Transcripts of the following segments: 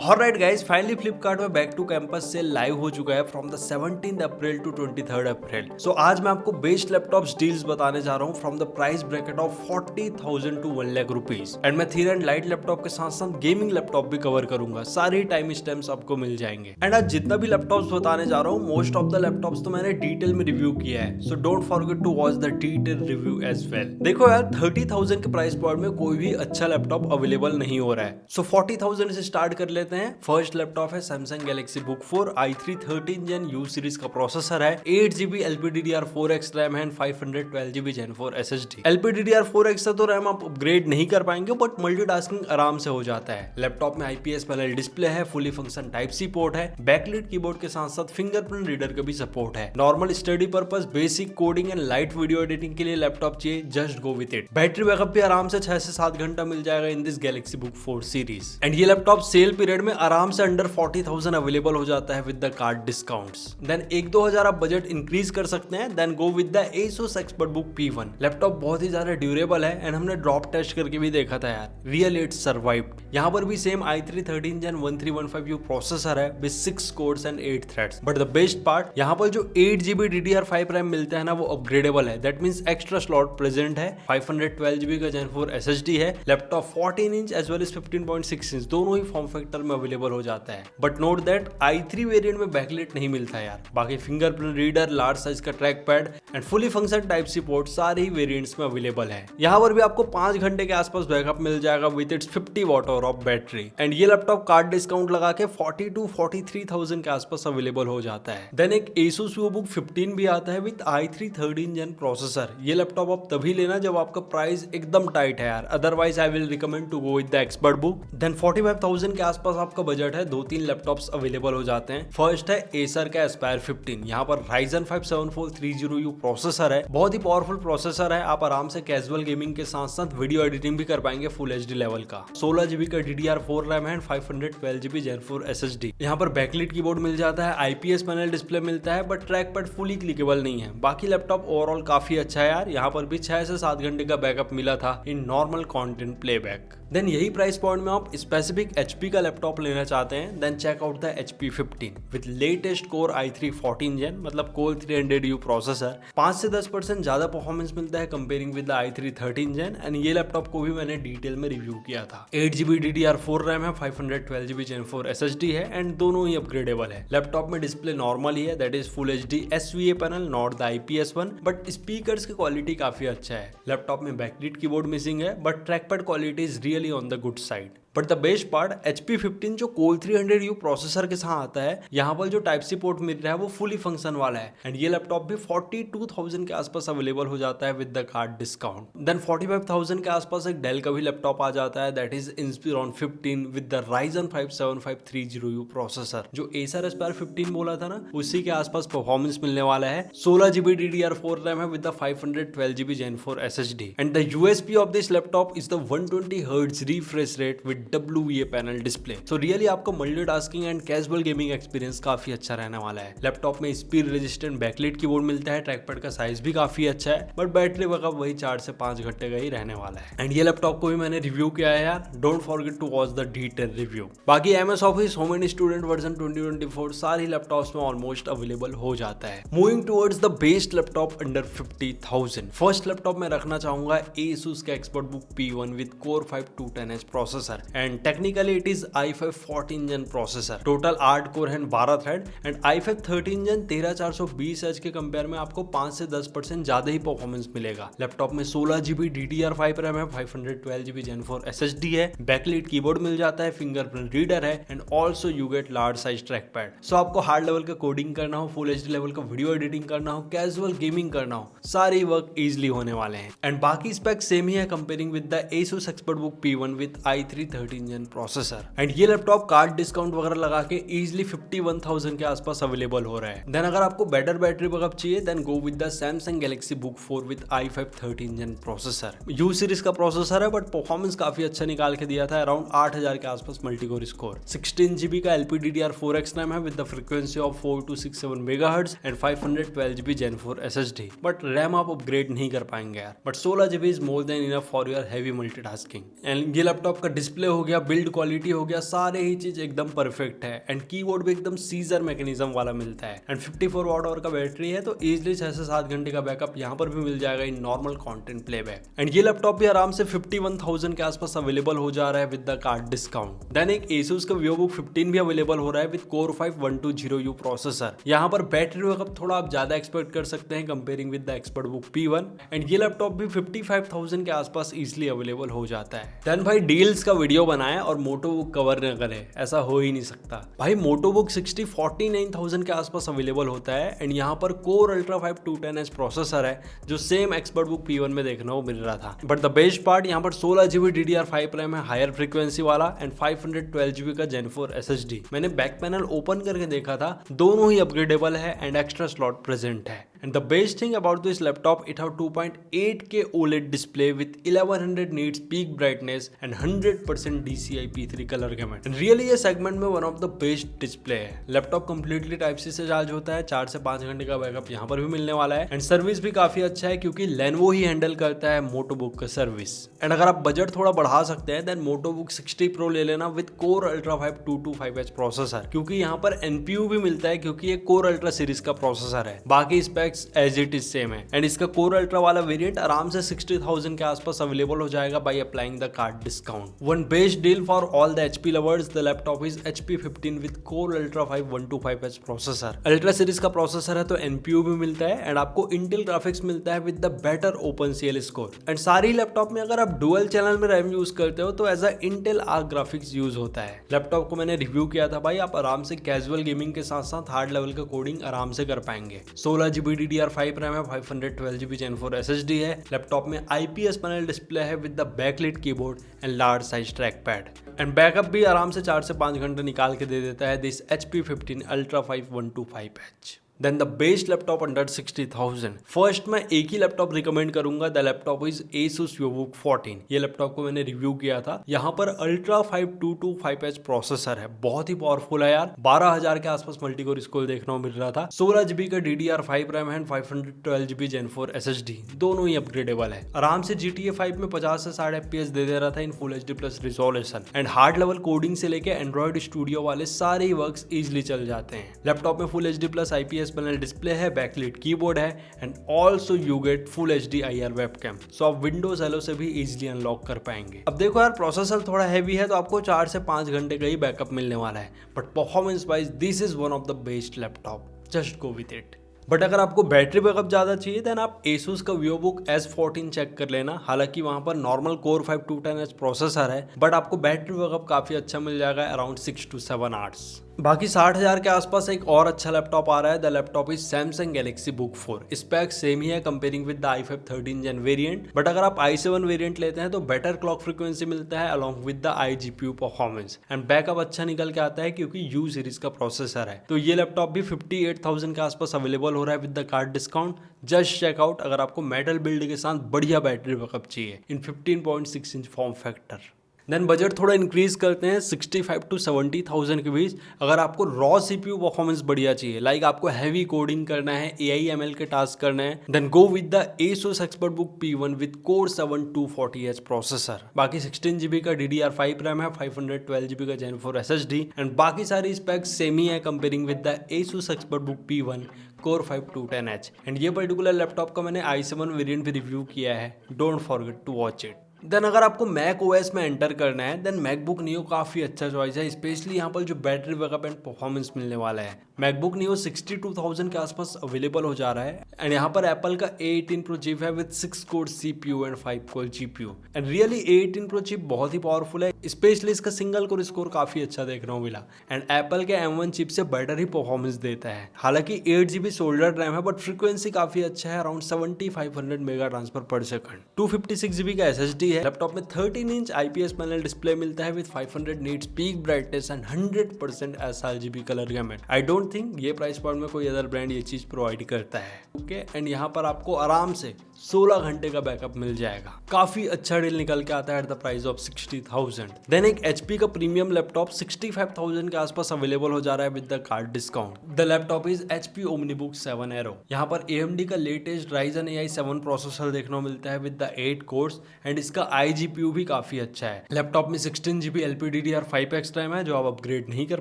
Alright guys, finally Flipkart में back to campus sale live हो चुका है from the 17th April to 23rd April. So आज मैं आपको बेस्ट लैपटॉप्स डील्स बताने जा रहा हूँ from the price bracket of 40,000 to 1 lakh rupees. And मैं थिन एंड लाइट लैपटॉप के साथ साथ गेमिंग लैपटॉप भी कवर करूंगा। सारे टाइम स्टैम्प्स आपको मिल जाएंगे। एंड आज जितना भी लैपटॉप्स बताने जा रहा हूँ, मोस्ट ऑफ द लैपटॉप्स तो मैंने डिटेल में रिव्यू किया है। So don't forget to watch the detail review as well. देखो यार, 30,000 के प्राइस पॉइंट में कोई भी अच्छा लैपटॉप अवेलेबल नहीं हो रहा है। सो 40,000 से स्टार्ट कर लेते हैं। फर्स्ट लैपटॉप है Samsung Galaxy Book 4 i3 13 Gen U series का प्रोसेसर है। 8GB LPDDR4X रैम है, 512GB Gen 4 SSD। LPDDR4X से तो रैम आप अपग्रेड नहीं कर पाएंगे, बट मल्टीटास्किंग आराम से हो जाता है। लैपटॉप में IPS पैनल डिस्प्ले है, fully function type C port है, बैकलिट कीबोर्ड के साथ साथ फिंगरप्रिंट रीडर का भी सपोर्ट है। Normal study purpose, basic coding and light video editing के लिए लैपटॉप चाहिए, just go with it. Battery backup भी आराम से 6 से 7 घंटा मिल जाएगा in this Galaxy Book 4 series. And ये लैपटॉप सेल पीरियड में आराम से अंडर 40,000 अवेलेबल हो जाता है with the card discounts. Then 1-2 हजार आप बजट इंक्रीज कर सकते हैं। Then go with the Asus ExpertBook P1। Laptop बहुत ही ज्यादा ड्यूरेबल है एंड हमने ड्रॉप टेस्ट करके भी देखा था यार, रियली इट्स सर्वाइव्ड। यहाँ पर भी same i3 13 Gen 1315U processor है with 6 cores and 8 threads. But the best part, यहाँ पर जो 8GB DDR5 रैम मिलता है ना, वो अपग्रेडेबल है। That means extra slot present है। 512GB का Gen 4 SSD है। लैपटॉप 14 inch as well as 15.6 inch दोनों ही फॉर्म फैक्टर में अवेलेबल हो जाता है। But note that i3 variant में बैकलाइट नहीं मिलता है यार। बाकी फिंगरप्रिंट रीडर, लार्ज साइज का track pad and fully function type C port सारे ही वेरिएंट्स में अवेलेबल है। यहाँ पर भी आपको 5 घंटे के आसपास बैकअप मिल जाएगा with its 50 watt hour of battery. And ये लैपटॉप कार्ड डिस्काउंट लगा के 40,000 के आसपास अवेलेबल हो जाता है। देन एक Asus VivoBook 15 भी आता है विद i3 13 Gen प्रोसेसर। ये लैपटॉप आप तभी लेना जब आपका प्राइस एकदम टाइट है यार, otherwise I will recommend to go with the ExpertBook। Then 45,000 के आसपास आपका बजट है, 2-3 लैपटॉप्स अवेलेबल हो जाते हैं। फर्स्ट है Acer का Aspire 15। यहाँ पर Ryzen 5 7430U प्रोसेसर है, बहुत ही पावरफुल प्रोसेसर है। आप आराम से कैजुअल गेमिंग के साथ साथ वीडियो एडिटिंग भी कर पाएंगे फुल HD लेवल का। 16GB का DDR4 रैम है, 512GB Gen 4 SSD। यहाँ पर बैकलिट कीबोर्ड मिल जाता है, IPS पैनल डिस्प्ले मिलता है, but track pad fully clickable नहीं है। बाकी लैपटॉप ओवरऑल काफी अच्छा है यार। यहाँ पर भी 6 से 7 घंटे का बैकअप मिला था in normal content playback. Then यही प्राइस पॉइंट में आप स्पेसिफिक HP का लैपटॉप लेना चाहते हैं, then check out the HP 15 with latest core i3 14 Gen मतलब कोर 300U प्रोसेसर। 5 से 10% ज्यादा परफॉर्मेंस मिलता है comparing with the i3 13 Gen। एंड ये लैपटॉप को भी मैंने डिटेल में रिव्यू किया था। 8GB DDR4 रैम है, 512GB Gen 4 SSD है एंड दोनों ही अपग्रेडेबल है। लैपटॉप में डिस्प्ले नॉर्मल ही है, that is full HD SVA panel, not the IPS one, but speakers की क्वालिटी काफी अच्छा है। लैपटॉप में बैकलिट कीबोर्ड मिसिंग है, but track pad quality is really on the good side. But the best part, HP 15 जो core 300U processor के साथ आता है, यहाँ पर जो टाइप सी पोर्ट मिल रहा है वो फुली फंक्शन वाला है। एंड ये लैपटॉप भी 42,000 के आसपास अवेलेबल हो जाता है with the card discount. Then 45,000 के आसपास एक डेल का भी लैपटॉप आ जाता है, that is Inspiron 15 with the Ryzen 5 7530U processor. जो Acer Aspire 15 बोला था ना, उसी के आसपास परफॉर्मेंस मिलने वाला है। 16GB DDR4 रैम है with the 512GB Gen 4 SSD। And the USP of this laptop is the 120Hz refresh rate with WVA panel display. So really आपको multitasking and casual gaming experience काफी अच्छा रहने वाला है। लैपटॉप में speed resistant backlit keyboard मिलता है, track pad का साइज भी काफी अच्छा है, बट बैटरी बैकअप वही 4 से 5 घंटे का ही रहने वाला है। एंड ये लैपटॉप को भी मैंने रिव्यू किया है यार, don't forget to watch the detail review. बाकी MS Office, home and student version 2024 सारी लैपटॉप्स में ऑलमोस्ट अवेलेबल हो जाता है। Moving towards the best laptop under 50,000। First laptop में रखना चाहूंगा Asus का ExpertBook P1 with Core 5 210H processor and technically it is i5 14 Gen processor. Total 8 core है, 12 thread and i5 13 Gen 13420H के compare में आपको 5 से 10% ज्यादा ही परफॉर्मेंस मिलेगा। लैपटॉप में 16GB DDR5 रैम है, 512GB Gen 4 SSD है, बैकलिट कीबोर्ड मिल जाता है, फिंगरप्रिंट रीडर है and also you get large size track pad. So आपको हार्ड लेवल का कोडिंग करना हो, फुल HD लेवल का वीडियो एडिटिंग करना हो, कैजुअल गेमिंग करना हो, सारे वर्क इजिली होने वाले हैं। एंड बाकी स्पेक्स सेम ही है comparing with the Asus ExpertBook P1 with i3 13 Gen processor. And ये लैपटॉप कार्ड डिस्काउंट वगैरह लगा के इजिली 51,000 के आसपास अवेलेबल हो रहा है। देन अगर आपको बेटर बैटरी बैकअप चाहिए, then go with the Samsung Galaxy Book 4 with i5 13 Gen processor. U series का प्रोसेसर है, बट परफॉर्मेंस काफी अच्छा निकाल के दिया था, अराउंड 8000 के आसपास मल्टीकोर स्कोर। 16GB का LPDDR4X रैम है with the frequency of 4267 MHz and 512GB Gen 4 SSD। But RAM आप अपग्रेड नहीं कर पाएंगे यार, but 16GB is more than enough for your heavy multitasking. And ये लैपटॉप का डिस्प्ले हो गया, बिल्ड क्वालिटी हो गया, सारे ही चीज एकदम परफेक्ट है। एंड कीबोर्ड भी एकदम सीजर मैकेनिज्म वाला मिलता है। एंड 54 वॉट आवर का बैटरी है, तो इजिली 6 से 7 घंटे का बैकअप यहाँ पर भी मिल जाएगा in normal content playback. And ये लैपटॉप भी आराम से 51,000 के आसपास अवेलेबल हो जा रहा है with the card discount. Then एक Asus का VivoBook 15 भी अवेलेबल हो रहा है विद Core i5-120U प्रोसेसर। यहाँ पर बैटरी बैकअप थोड़ा आप ज्यादा एक्सपेक्ट कर सकते हैं comparing with the ExpertBook P1। And ये लैपटॉप भी 55,000 के आसपास इजिली अवेलेबल हो जाता है। देन भाई डील्स का वीडियो बनाया और मोटोबुक कवर न करे, ऐसा हो ही नहीं सकता। भाई मोटोबुक 49,000 के आसपास अवेलेबल होता है। एंड यहाँ पर Core Ultra 5 210H प्रोसेसर है जो सेम ExpertBook P1 में देखने को मिल रहा था। बट द बेस्ट पार्ट यहाँ पर 16GB DDR5 रैम है, हायर फ्रीक्वेंसी वाला, एंड 512GB का Gen 4 SSD। मैंने बैक पैनल ओपन करके देखा था, दोनों ही अपग्रेडेबल है एंड एक्स्ट्रा स्लॉट प्रेजेंट है। And the best thing about this laptop, it have 2.8K OLED display with 1100 nits peak brightness and 100% DCI P3 colour gamete. And really ये segment में one of the best display है। Laptop completely type सी से charge होता है, 4 से 5 घंटे का backup यहाँ पर भी मिलने वाला है। एंड सर्विस भी काफी अच्छा है क्योंकि Lenovo ही हैंडल करता है मोटोबुक का सर्विस। एंड अगर आप बजट थोड़ा बढ़ा सकते हैं देन मोटोबुक 60 Pro ले लेना with Core Ultra 5 225H processor, क्योंकि यहाँ पर NPU भी मिलता है क्योंकि ये Core Ultra सीरीज का प्रोसेसर है। बाकी specs as it is same है। एंड इसका Core Ultra वाला वेरिएंट आराम से 60,000 के आसपास अवेलेबल हो जाएगा by applying the card discount. One best deal for all the HP lovers, the laptop is HP 15 with Core Ultra 5 125H processor. Ultra series का प्रोसेसर है तो NPU भी मिलता है एंड आपको इंटेल ग्राफिक्स मिलता है with the better OpenCL score. And सारी लैपटॉप में अगर आप डुअल चैनल में रैम यूज करते हो तो as a Intel Arc graphics use होता है। लैपटॉप को मैंने रिव्यू किया था भाई, आप आराम से कैजुअल गेमिंग के साथ साथ हार्ड लेवल का कोडिंग आराम से कर पाएंगे। 16GB DDR5 रैम है, 512GB Gen 4 SSD है। लैपटॉप में IPS पैनल डिस्प्ले है with the backlit keyboard and large size track pad. And backup भी आराम से 4 से 5 घंटे निकाल के दे देता है this HP 15 Ultra 5 125H। Then the best laptop under 60,000। First मैं एक ही लैपटॉप रिकमेंड करूंगा, the laptop is Asus VivoBook 14। ये लैपटॉप को मैंने रिव्यू किया था। यहाँ पर Ultra 5 225H प्रोसेसर है, बहुत ही पावरफुल है यार। 12,000 के आसपास मल्टीकोर स्कोर देखने को मिल रहा था। 16GB का DDR5 रैम है, 512GB Gen 4 SSD, दोनों ही अपग्रेडेबल है। आराम से GTA 5 में 50 से 60 FPS दे रहा था in full HD plus resolution. And hard level coding से लेके एंड्रॉइड स्टूडियो वाले सारे ही वर्क्स इजिली चल जाते हैं। लैपटॉप में फुल HD प्लस IPS पैनल डिस्प्ले है, बैकलिट कीबोर्ड है and also you get full HD IR webcam, so आप विंडोज हेलो से भी इजीली अनलॉक कर पाएंगे। अब देखो यार, प्रोसेसर थोड़ा हैवी है तो आपको 4 से 5 घंटे का ही बैकअप मिलने वाला है, but performance wise this is one of the best laptop, just go with it. But अगर आपको बैटरी बैकअप ज्यादा चाहिए देन आप Asus का VivoBook S14 चेक कर लेना। हालांकि वहां पर नॉर्मल Core 5 210H प्रोसेसर है, बट आपको बैटरी बैकअप काफी अच्छा मिल जाएगा, अराउंड 6 to 7 आवर्स। बाकी 60,000 के आसपास एक और अच्छा लैपटॉप आ रहा है, the laptop is Samsung Galaxy Book 4। Spec same ही है comparing with the i5 13 Gen variant, but अगर आप i7 वेरिएंट लेते हैं तो बेटर क्लॉक फ्रीक्वेंसी मिलता है along with the iGPU performance. And backup अच्छा निकल के आता है क्योंकि U सीरीज का प्रोसेसर है। तो ये लैपटॉप भी 58,000 के आसपास अवेलेबल हो रहा है with the card discount. Just check out अगर आपको मेटल बिल्ड के साथ बढ़िया बैटरी बैकअप चाहिए in 15.6 inch form factor. Then budget थोड़ा इंक्रीज करते हैं 65 to 70,000 के बीच। अगर आपको रॉ CPU परफॉर्मेंस बढ़िया चाहिए, लाइक आपको हैवी कोडिंग करना है, AI ML के टास्क करना है, then go with the Asus ExpertBook P1 with Core 7 240H processor. बाकी 16GB का DDR5 रैम है, 512GB का Gen 4 SSD एंड बाकी सारी स्पेक्स सेम ही है comparing with the Asus ExpertBook P1 Core 5 210H। And ये पर्टिकुलर लैपटॉप का मैंने i7 वेरिएंट भी रिव्यू किया है, don't forget to watch it. Then अगर आपको मैक OS में एंटर करना है देन मैकबुक नियो काफ़ी अच्छा चॉइस है, स्पेशली यहाँ पर जो बैटरी बैकअप एंड परफॉर्मेंस मिलने वाला है। मैकबुक नियो 62,000 के आसपास अवेलेबल हो जा रहा है एंड यहाँ पर एप्पल का A18 Pro चिप है with 6 core CPU and 5 core GPU। And really A18 Pro chip बहुत ही पावरफुल है, स्पेशली इसका सिंगल कोर स्कोर काफ़ी अच्छा देखने को मिला एंड एप्पल के M1 चिप से बेटर ही परफॉर्मेंस देता है। हालांकि 8GB सोल्डर रैम है बट फ्रीक्वेंसी काफ़ी अच्छा है, अराउंड 7500 मेगा ट्रांसफर पर सेकंड। 256GB का SSD है। लैपटॉप में 13 इंच IPS पैनल डिस्प्ले मिलता है with 500 nits peak brightness and 100% sRGB colour gamete. I don't think ये प्राइस पॉइंट में कोई अदर ब्रांड ये चीज प्रोवाइड करता है। ओके एंड यहाँ पर आपको आराम से 16 घंटे का बैकअप मिल जाएगा। काफी अच्छा डील निकल के आता है at the price of 60,000। Then एक HP का प्रीमियम लैपटॉप 65,000 के आसपास अवेलेबल हो जा रहा है with the card discount. The laptop is HP OmniBook 7 Aero। यहाँ पर AMD का लेटेस्ट Ryzen AI 7 प्रोसेसर देखने को मिलता है विद द 8 कोर्स एंड इसका इसका iGPU भी काफी अच्छा है। लैपटॉप में 16GB LPDDR5X रैम है जो आप अपग्रेड नहीं कर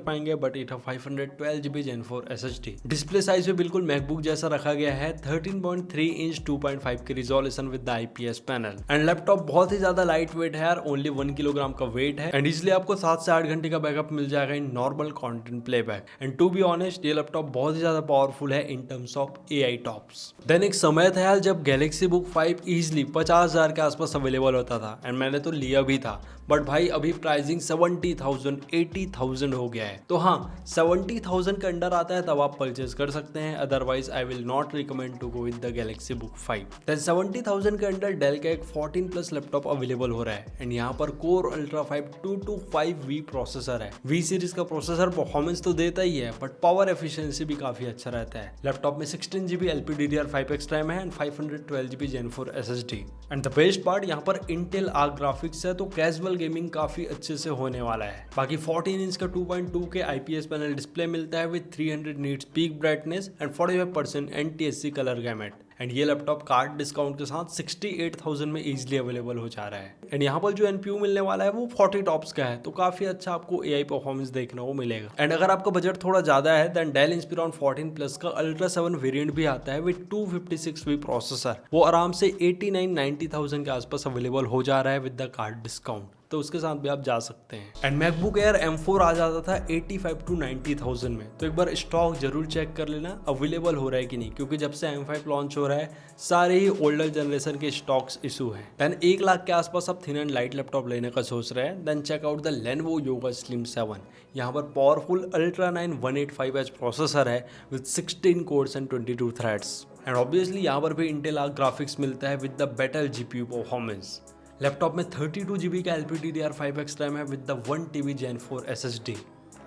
पाएंगे, but it 512GB Gen 4 SSD। Display size भी बिल्कुल मैकबुक जैसा रखा गया है, 13.3 इंच 2.5 के resolution with the IPS panel. And laptop बहुत ही ज्यादा लाइट वेट है यार, ओनली 1 किलोग्राम का वेट है। एंड इसलिए आपको 7 से 8 घंटे का बैकअप मिल जाएगा in normal content playback. And to be honest ये लैपटॉप बहुत ही ज्यादा पावरफुल है in terms of AI tops. Then एक समय था यार जब गैलेक्सी बुक 5 इजिली 50,000 के आसपास अवेलेबल होता था, एंड मैंने तो लिया भी था, बट भाई अभी प्राइसिंग 70,000 80,000 हो गया है। तो हाँ, 70,000 के अंडर आता है तब आप परचेज कर सकते हैं, otherwise I will not recommend to go with the Galaxy Book 5। Then 70,000 के अंडर डेल का एक 14+ लैपटॉप अवेलेबल हो रहा है, एंड यहाँ पर कोर अल्ट्रा 5 225V प्रोसेसर है। V सीरीज का प्रोसेसर परफॉर्मेंस तो देता ही है, बट पावर एफिशिएंसी भी काफी अच्छा रहता है। लैपटॉप में 16GB LPDDR5X रैम है and 512GB Gen 4 SSD। And the best part यहाँ पर इंटेल आर्क ग्राफिक्स है, तो कैजुअल गेमिंग काफी अच्छे से होने वाला है। बाकी 14 इंच का 2.2 के IPS पैनल डिस्प्ले मिलता है with 300 nits peak brightness and 45% NTSC colour gamete. And ये लैपटॉप कार्ड डिस्काउंट के साथ 68,000 में इजीली अवेलेबल हो जा रहा है। एंड यहाँ पर जो NPU मिलने वाला है वो 40 टॉप्स का है, तो काफी अच्छा आपको AI परफॉर्मेंस देखने को मिलेगा। एंड अगर आपका बजट थोड़ा ज्यादा है देन डेल इंस्पिरॉन 14+ का अल्ट्रा 7 वेरिएंट भी आता है विद 256V प्रोसेसर। वो आराम से 89-90,000 के आसपास अवेलेबल हो जा रहा है विद द कार्ड डिस्काउंट, तो उसके साथ भी आप जा सकते हैं। एंड मैकबुक एयर M4 आ जाता था 85-90,000 में, तो एक बार स्टॉक जरूर चेक कर लेना अवेलेबल हो रहा है कि नहीं, क्योंकि जब से M5 लॉन्च हो रहा है सारे ही ओल्डर जनरेशन के स्टॉक्स इशू हैं। देन 1 लाख के आसपास आप थिन एंड लाइट लैपटॉप लेने का सोच रहे हैं, then check out the Lenovo Yoga Slim 7। यहाँ पर पावरफुल Ultra 9 185H प्रोसेसर है with 16 cores and 22 threads. And obviously यहाँ पर भी इंटेल आर्क ग्राफिक्स मिलता है with the better GPU performance. Laptop में 32GB का LPDDR5X रैम है with the 1TB Gen 4 SSD।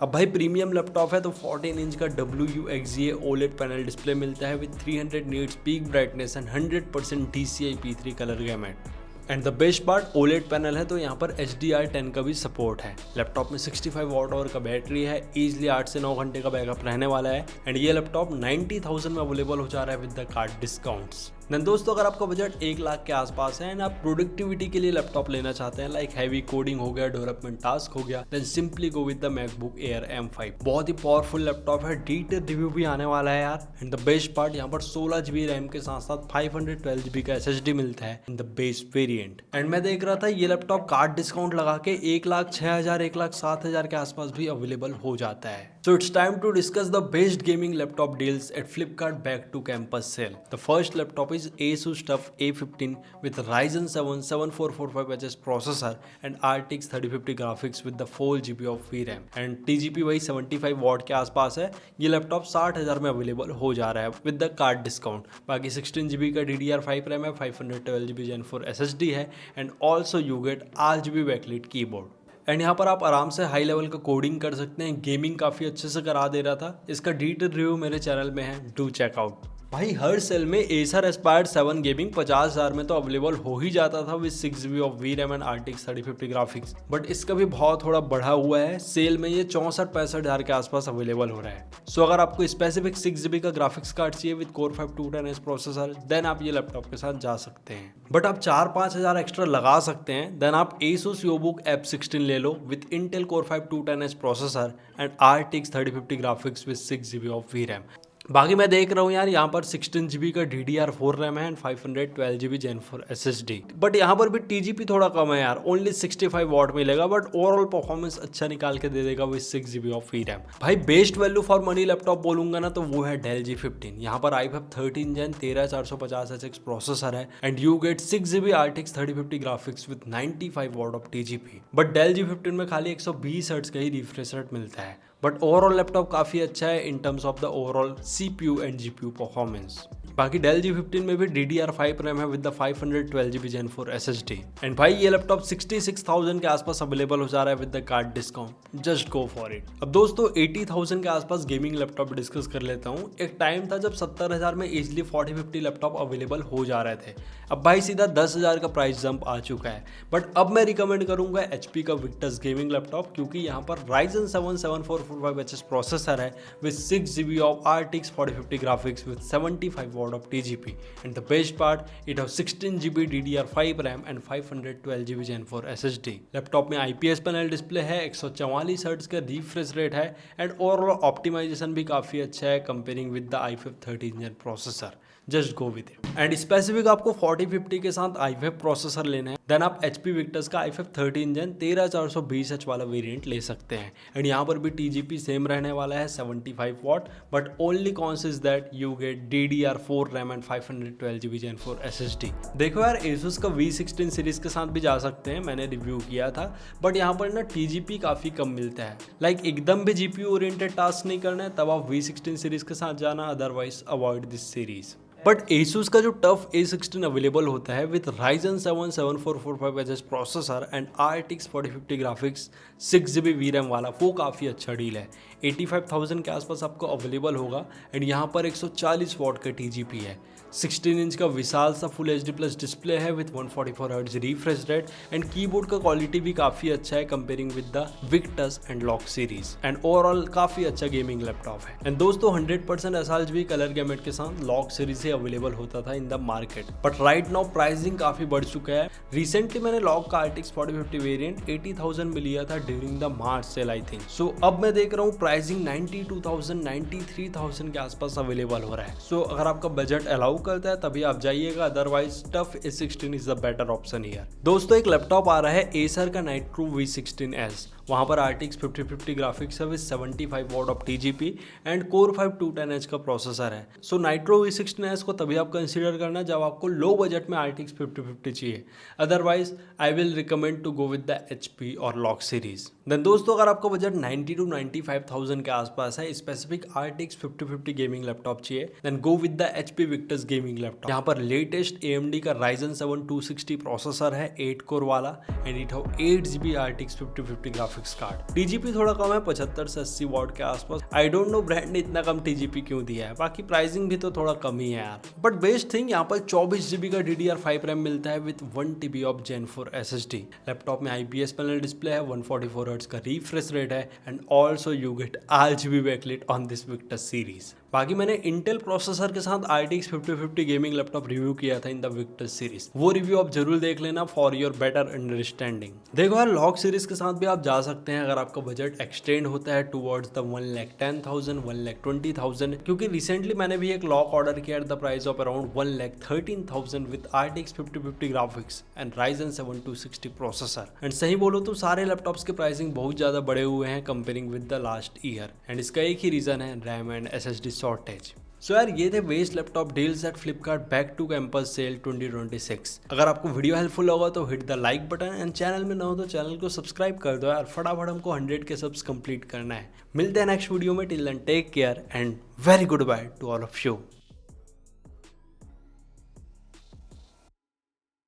अब भाई प्रीमियम लैपटॉप है तो 14 इंच का WXGA OLED पैनल डिस्प्ले मिलता है with 300 nits peak brightness and 100% DCI P3 colour gamete. And the best part OLED panel है तो यहाँ पर HDR10 का भी सपोर्ट है। लैपटॉप में 65 वॉट आवर का बैटरी है, इजिली 8 से 9 घंटे का बैकअप रहने वाला है। एंड ये लैपटॉप 90,000 में अवेलेबल हो जा रहा है with the card discounts. Then दोस्तों अगर आपका बजट 1 लाख के आसपास है एंड आप प्रोडक्टिविटी के लिए लैपटॉप लेना चाहते हैं, लाइक हैवी कोडिंग हो गया, डेवलपमेंट टास्क हो गया, then simply go with the MacBook Air M5। बहुत ही पावरफुल लैपटॉप है, डिटेल रिव्यू भी आने वाला है यार। एंड द बेस्ट पार्ट यहाँ पर 16GB रैम के साथ साथ 512GB का SSD मिलता है in the base variant. And मैं देख रहा था ये लैपटॉप कार्ड डिस्काउंट लगा के 1,06,000 1,07,000 के आसपास भी अवेलेबल हो जाता है। So it's time to discuss the best gaming laptop deals at Flipkart Back to Campus sale. The first laptop is Asus TUF A15 with Ryzen 7 7445HS processor and RTX 3050 graphics with the 4GB of VRAM and TGP वही 75 what के आसपास है। ये laptop 60,000 में available हो जा रहा है विद द कार्ड डिस्काउंट। बाकी 16GB का DDR5 रैम है, 512GB Gen 4 SSD है and also you get RGB backlight keyboard. And यहाँ पर आप आराम से हाई लेवल का कोडिंग कर सकते हैं, गेमिंग काफ़ी अच्छे से करा दे रहा था। इसका डिटेल रिव्यू मेरे चैनल में है, डू चेक आउट। भाई हर सेल में Acer Aspire 7 गेमिंग 50,000 में तो अवेलेबल हो ही जाता था with 6GB of VRAM and RTX 3050 graphics, but इसका भी बहुत थोड़ा बढ़ा हुआ है। सेल में ये 64-65,000 के आसपास अवेलेबल हो रहा है। सो अगर आपको स्पेसिफिक 6GB का ग्राफिक्स कार्ड चाहिए with Core 5 210S processor, then आप ये लैपटॉप के साथ जा सकते हैं। बट आप 4-5,000 एक्स्ट्रा लगा सकते हैं, देन आप Asus YOBOOK F16 ले लो विद Intel Core 5 210S processor and RTX 3050 graphics with 6GB of VRAM। बाकी मैं देख रहा हूँ यार यहाँ पर 16GB का DDR4 रैम है and 512GB Gen 4 SSD, but यहाँ पर भी TGP थोड़ा कम है यार, ओनली 65 वॉट मिलेगा, बट ओवरऑल परफॉर्मेंस अच्छा निकाल के दे देगा विद 6GB ऑफ VRAM। भाई best value for money laptop बोलूंगा ना तो वो है Dell G15। यहाँ पर i5 13 Gen 13450HX प्रोसेसर है and you get 6GB RTX 3050 graphics with 95 what of TGP। But Dell G15 में खाली 120 हर्ट्ज का ही रिफ्रेश रेट मिलता है, बट ओवरऑल लैपटॉप काफ़ी अच्छा है in terms of the overall CPU and GPU performance. बाकी Dell G15 में भी DDR5 रैम है with the 512GB Gen 4 SSD। And भाई ये लैपटॉप 66,000 के आसपास अवेलेबल हो जा रहा है with the card discount, just go for it. अब दोस्तों 80,000 के आसपास गेमिंग लैपटॉप डिस्कस कर लेता हूँ। एक टाइम था जब 70,000 में इजिली 40-50 लैपटॉप अवेलेबल हो जा रहे थे, अब भाई सीधा 10,000 का प्राइस जंप आ चुका है। बट अब मैं रिकमेंड करूंगा HP का Victus गेमिंग लैपटॉप, क्योंकि यहाँ पर Ryzen 7 7445HS प्रोसेसर है with 6GB of RTX 4050 graphics with 75 watt of TGP. And the best part, it has 16GB DDR5 RAM and 512GB Gen 4 SSD. लैपटॉप में IPS पैनल डिस्प्ले है, 144 hertz का refresh rate है and overall optimisation भी काफ़ी अच्छा है comparing with the i5 13th Gen processor. Just go with it. And specific आपको 4050 के साथ i5 प्रोसेसर लेना है, देन आप HP Victus का i5 13th Gen 13420H वाला वेरिएंट ले सकते हैं. एंड यहाँ पर भी TGP सेम रहने वाला है 75 what, but only cons is that you get DDR4 RAM and 512GB Gen 4 SSD. देखो यार, Asus का V16 सीरीज के साथ भी जा सकते हैं, मैंने रिव्यू किया था, बट यहाँ पर ना TGP काफ़ी कम मिलता है. लाइक एकदम भी GPU ओरिएंटेड टास्क नहीं करना है तब आप V16 सीरीज के साथ जाना, otherwise avoid this series. But Asus का जो टफ A16 अवेलेबल होता है with Ryzen 7 7445HS processor and RTX 4050 graphics 6GB VRAM वाला, वो काफ़ी अच्छा डील है. 85,000 के आसपास आपको अवेलेबल होगा एंड यहाँ पर 140 वॉट का TGP है. 16 इंच का विशाल सा फुल HD प्लस डिस्प्ले है with 144 hertz refresh rate and keyboard का क्वालिटी भी काफ़ी अच्छा है comparing with the Victus and lock series. And overall काफ़ी अच्छा गेमिंग लैपटॉप है. एंड दोस्तों 100% SRGB कलर गैमेट के साथ लॉक सीरीज से अवेलेबल होता था in the market, but right now pricing काफ़ी बढ़ चुका है. रिसेंटली मैंने लॉक का RTX 4050 वेरिएंट 80,000 में लिया था during the March sale I think. So अब मैं देख रहा हूँ प्राइसिंग 92,000 93,000 के आसपास अवेलेबल हो रहा है. सो अगर आपका बजट अलाउ करता है तभी आप जाइएगा, otherwise tough A16 is the better option here. दोस्तों एक लैपटॉप आ रहा है Acer का Nitro V16S. वहाँ पर RTX 5050 ग्राफिक्स है with 75 what of TGP and Core 5 210H का प्रोसेसर है. सो Nitro V16S को तभी आप कंसीडर करना जब आपको लो बजट में RTX 5050 चाहिए, otherwise I will recommend to go with the HP और लॉक सीरीज. देन दोस्तों अगर आपका बजट 90 to 95,000 के आसपास है, स्पेसिफिक RTX 5050 गेमिंग लैपटॉप चाहिए, then go with the HP Victus gaming laptop. यहाँ पर लेटेस्ट AMD का Ryzen 7 260 प्रोसेसर है 8 कोर वाला and it have 8GB RTX 5050 graphics card. TGP थोड़ा कम है 75 से 80 वॉट के आसपास. आई डोंट नो ब्रांड ने इतना कम TGP क्यों दिया है, बाकी प्राइसिंग भी तो थोड़ा कम ही है यार. बट बेस्ट थिंग यहाँ पर 24GB का DDR5 RAM मिलता है with 1TB of Gen 4 SSD. लैपटॉप में IPS पैनल डिस्प्ले है, 144 हर्ट्ज का रिफ्रेश रेट है and also you get RGB backlight on this Victus series. बाकी मैंने इंटेल प्रोसेसर के साथ RTX 5050 गेमिंग लैपटॉप रिव्यू किया था इन द Victus सीरीज, वो रिव्यू आप जरूर देख लेना फॉर योर बेटर अंडरस्टैंडिंग. देखो यार, लॉक सीरीज के साथ भी आप जा सकते हैं अगर आपका बजट एक्सटेंड होता है टुवर्ड्स द 1,10,000 1,20,000, क्योंकि रिसेंटली मैंने भी एक लॉक ऑर्डर किया eight the price of around 1,13,000 with RTX 5050 graphics and Ryzen 7 260 processor. And सही बोलो तो सारे लैपटॉप्स के प्राइसिंग बहुत ज्यादा बढ़े हुए हैं comparing with the last year, and इसका एक ही रीजन है RAM and SSD shortage. So यार ये थे best laptop deals at Flipkart back to campus sale 2026. अगर आपको वीडियो हेल्पफुल होगा तो hit the like button and channel में ना हो तो चैनल को सब्सक्राइब कर दो यार, फटाफट हमको 100 के सब्स कंप्लीट करना है. मिलते हैं नेक्स्ट वीडियो में. Till then take care and very goodbye to all of you.